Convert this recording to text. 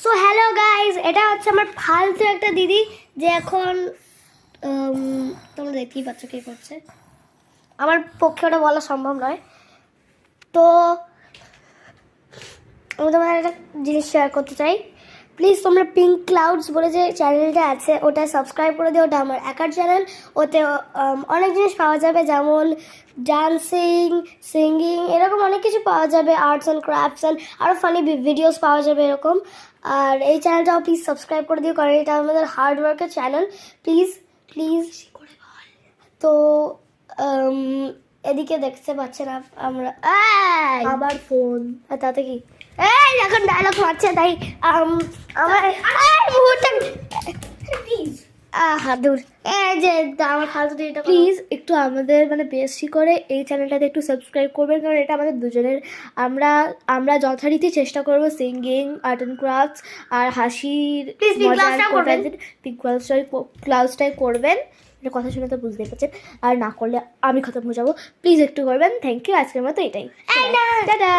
So hello guys, এটা হচ্ছে আমার ফালতু একটা দিদি যে এখন তোমরা দেখতেই পাচ্ছ কী করছে। আমার পক্ষে ওটা বলা সম্ভব নয়। তো আমি তোমাদের একটা জিনিস শেয়ার করতে চাই। প্লিজ তোমরা পিঙ্ক ক্লাউডস বলে যে চ্যানেলটা আছে ওটা সাবস্ক্রাইব করে দিও। ওটা আমার একার চ্যানেল। ওতে অনেক জিনিস পাওয়া যাবে, যেমন ডান্সিং, সিঙ্গিং, এরকম অনেক কিছু পাওয়া যাবে, আর্টস অ্যান্ড ক্রাফটস অ্যান্ড আরও ফানি ভিডিওস পাওয়া যাবে এরকম। আর এই চ্যানেলটাও প্লিজ সাবস্ক্রাইব করে দিও, কারণ এটা আমাদের হার্ড ওয়ার্কের চ্যানেল। Please please. তো এদিকে দেখতে পাচ্ছেন আমরা আবার ফোন। তাতে কি এই এখন ডায়লগ মারছে, তাই আমার মুহূর্তে প্লিজ দূর এই যে আমার ফালতু দিদিটা প্লিজ একটু আমাদের মানে বেশি করে এই চ্যানেলটাতে একটু সাবস্ক্রাইব করবেন, কারণ এটা আমাদের দুজনের। আমরা যথারীতি চেষ্টা করবো সিঙ্গিং, আর্ট অ্যান্ড ক্রাফটস আর হাসির পিঙ্ক ক্লাউডসটাই করবেন। এটা কথা শুনে তো বুঝতেই পারছেন, আর না করলে আমি খতম হয়ে যাবো। প্লিজ একটু করবেন। Thank you. আজকের মতো এটাই। টাটা।